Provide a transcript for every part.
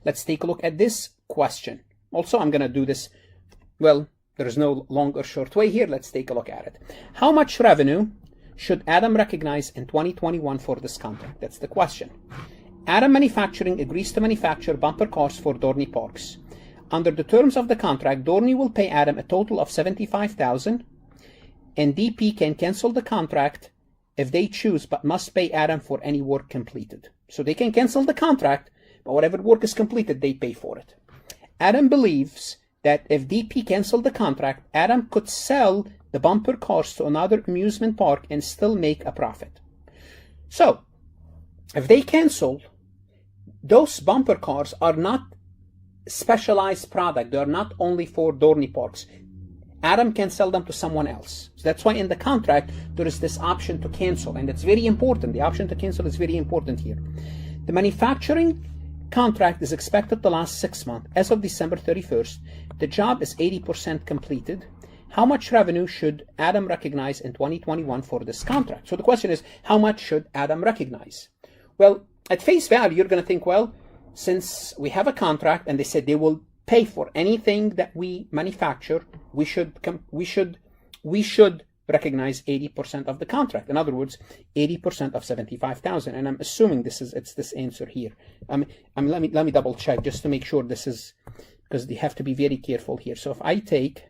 Let's take a look at this question. Also, I'm going to do this, well, there is no long or short way here. Let's take a look at it. How much revenue should Adam recognize in 2021 for this contract? That's the question. Adam Manufacturing agrees to manufacture bumper cars for Dorney Parks. Under the terms of the contract, Dorney will pay Adam a total of $75,000, and DP can cancel the contract if they choose, but must pay Adam for any work completed. So they can cancel the contract, but whatever work is completed, they pay for it. Adam believes that if DP canceled the contract, Adam could sell the bumper cars to another amusement park and still make a profit. So, if they cancel, those bumper cars are not specialized product. They are not only for Dorney Parks. Adam can sell them to someone else. So that's why in the contract, there is this option to cancel, and it's very important. The option to cancel is very important here. The manufacturing contract is expected to last 6 months. As of December 31st, the job is 80% completed. How much revenue should Adam recognize in 2021 for this contract? So the question is, how much should Adam recognize? Well, at face value, you're going to think, well, since we have a contract and they said they will pay for anything that we manufacture, we should recognize 80% of the contract. In other words, 80% of 75,000. And I'm assuming it's this answer here. Let me double check just to make sure this is, because they have to be very careful here. So if I take,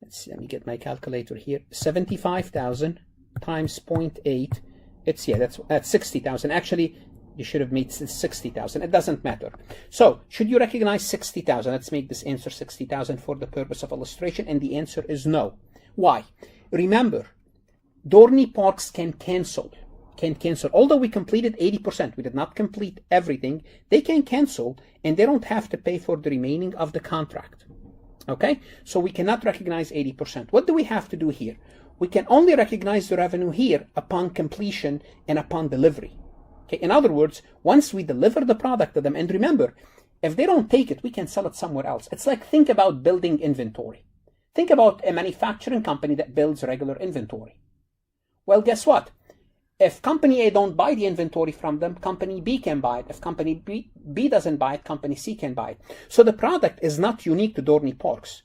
let's see, let me get my calculator here, 75,000 times 0.8, it's, yeah, that's 60,000. Actually, you should have made 60,000. It doesn't matter. So, should you recognize 60,000? Let's make this answer 60,000 for the purpose of illustration, and the answer is no. Why? Remember, Dorney Parks can cancel. Although we completed 80%, we did not complete everything, they can cancel, and they don't have to pay for the remaining of the contract. Okay? So we cannot recognize 80%. What do we have to do here? We can only recognize the revenue here upon completion and upon delivery. Okay? In other words, once we deliver the product to them, and remember, if they don't take it, we can sell it somewhere else. It's like, think about building inventory. Think about a manufacturing company that builds regular inventory. Well, guess what? If company A don't buy the inventory from them, company B can buy it. If company B doesn't buy it, company C can buy it. So the product is not unique to Dorney Parks.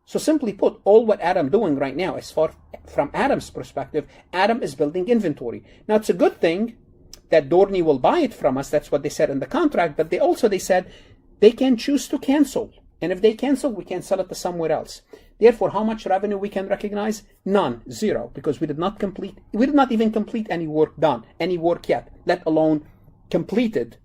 So simply put, all what Adam doing right now, as far from Adam's perspective, Adam is building inventory. Now, it's a good thing that Dorney will buy it from us. That's what they said in the contract. But they said they can choose to cancel. And if they cancel, we can sell it to somewhere else. Therefore, how much revenue we can recognize? None, zero, because we did not even complete any work done, any work yet, let alone completed.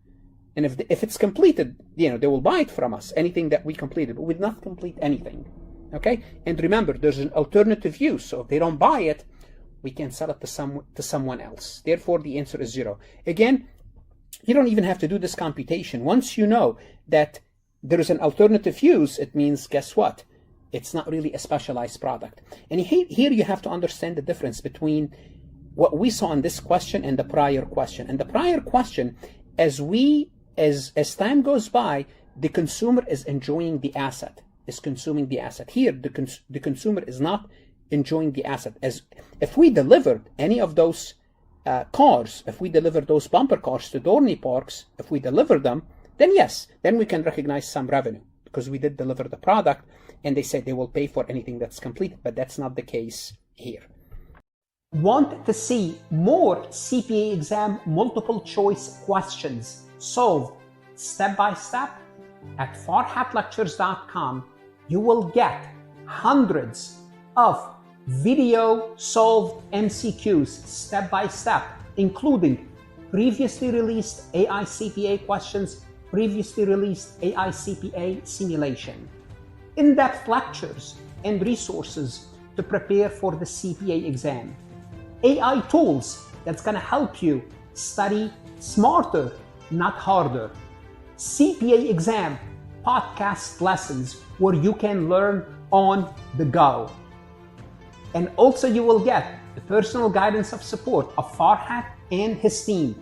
And if it's completed, they will buy it from us, anything that we completed, but we did not complete anything. Okay? And remember, there's an alternative use. So if they don't buy it, we can sell it to someone else. Therefore, the answer is zero. Again, you don't even have to do this computation. Once you know that there is an alternative use, it means, guess what? It's not really a specialized product. And here you have to understand the difference between what we saw in this question and the prior question. And the prior question, as time goes by, the consumer is enjoying the asset, is consuming the asset. Here, the consumer is not enjoying the asset. As if we delivered any of those cars, if we deliver those bumper cars to Dorney Parks, if we deliver them, then yes, then we can recognize some revenue because we did deliver the product, and they said they will pay for anything that's complete, but that's not the case here. Want to see more CPA exam multiple choice questions solved step by step? At farhatlectures.com, you will get hundreds of video solved MCQs step by step, including previously released AI CPA questions, previously released AI CPA simulation, in-depth lectures and resources to prepare for the CPA exam, AI tools that's going to help you study smarter, not harder, CPA exam podcast lessons where you can learn on the go. And also you will get the personal guidance of support of Farhat and his team.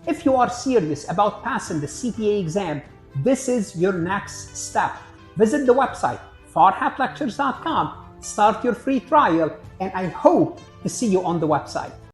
If you are serious about passing the CPA exam, this is your next step. Visit the website, farhatlectures.com, start your free trial, and I hope to see you on the website.